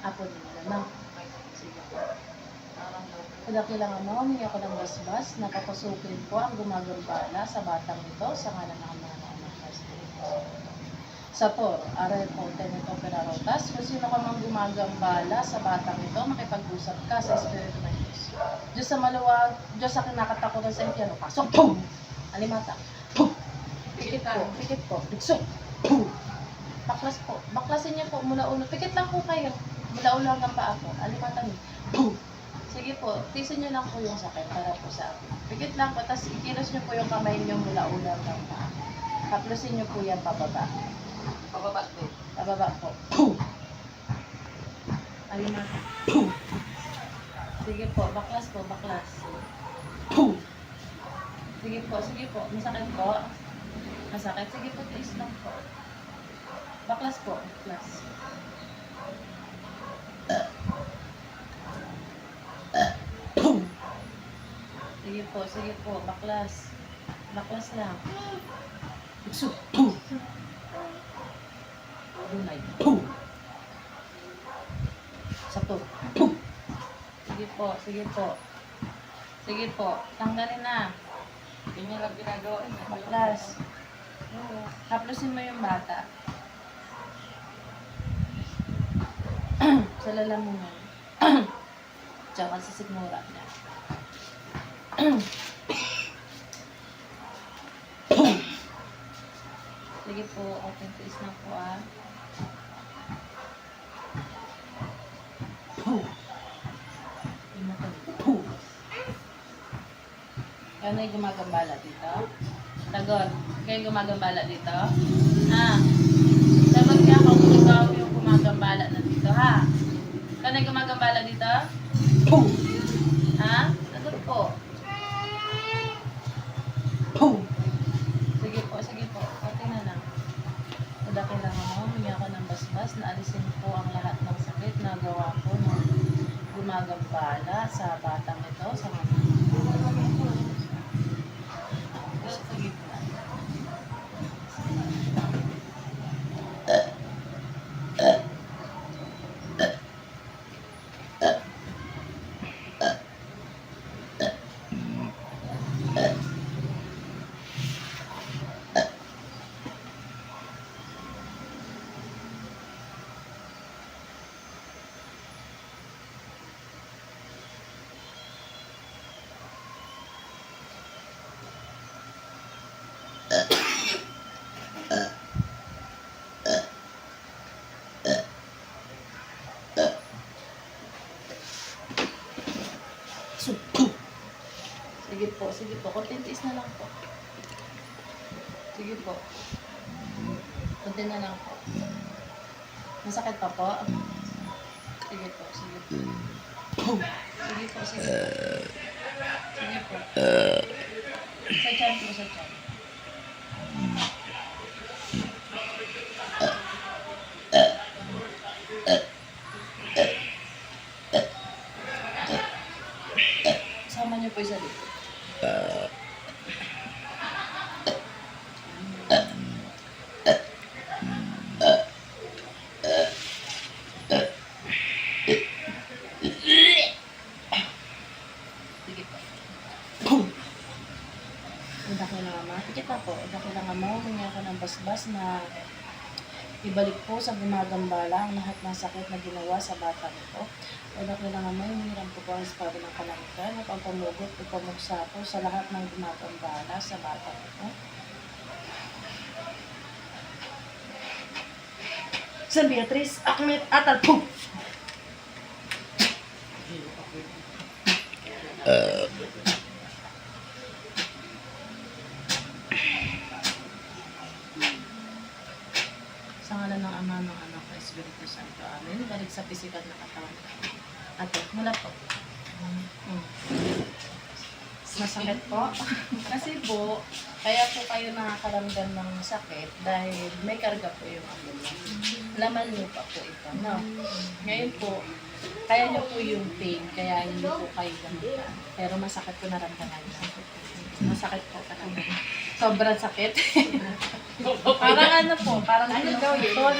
Apo nila lang. Sige po. Kailangan mo, humingi ako ng basbas, napapasukin po ang gumagambala sa batang ito sa ngalan ng Ama ng Anak na Espiritu. Sa por, aray po, tenito pinarotas, kung sino ka mang gumagambala sa batang ito, makipag-usap ka sa Espiritu ng Diyos. Diyos sa maluwag, Diyos sa kinakatakutan sa impyerno, pasok, pum! Alimata, pum! Pikit po, biksok, pum! Baklas po, baklasin niyo po mula ulo, pikit lang po kayo, mula ulo hanggang paa po, alimata niyo, pum! Sige po, tisin niyo lang po yung sakit para po sa akin. Pikit lang po, tapos ikilos niyo po yung kamay niyo mula ulo hanggang paa. Haplusin niyo po yan pababa. Pababa po. Pababa po. Pum! Alimata. Pum! Sige po, baklas po, baklas. Pum! Sige po. Masakit po. Masakit. Sige po, tiis lang po. Baklas po, baklas. Pum! Sige po, baklas. Baklas lang. Bukso. Pum! Dunay. Pum! Sakto. Pum! Sige po. Tanggalin na. Hindi lang ginagawa. Baklas. Haplusin mo yung bata. Sa lalamunan. Tsaka sa sigmura niya. Sige po, open face na po Kayo na yung gumagambala dito? Tagot, kayo yung gumagambala dito? Sagot niya kung ikaw yung gumagambala na dito, ha? Kayo na yung gumagambala dito? Sagot po. Sige po. Okay na lang. Kada kailangan mo, humingi ako ng basbas na alisin po ang lahat ng sakit na gawa ko ng gumagambala sa batang ito, sa mga sige po. Sige po. Konting tiis na lang po. Sige po. Konti na lang po. Masakit pa po? Sige po. Sige po. Sa tiyan po, sa tiyan. Sama niyo po isa dito. Sige po. Pikit na po. Kailangan mo, humingi ako ng basbas na ibalik po sa gumagambala ang lahat ng sakit na ginawa sa bata nito. Kailangan mo, humingiran po po ang espada ng kalangitan at ang pamugot o pamuksa po sa lahat ng gumagambala sa bata nito. San Beatriz, Akmet, Atal, pum! Sa ngalan ng Ama, ng Anak, ng Espiritu Santo. Amen. Balik sa pisikal na katawan. Ate, mula po. Masakit po. Kasi po, kaya po kayo nakakaramdam ng sakit dahil may karga po yung ano. Laman niyo pa po ito, no? Ngayon po, kaya niyo po yung pain, kaya hindi po kayo ganito. Pero masakit po naramdaman niyo. Masakit po talaga. Sobrang sakit. Parang ano po, parang ano daw yun.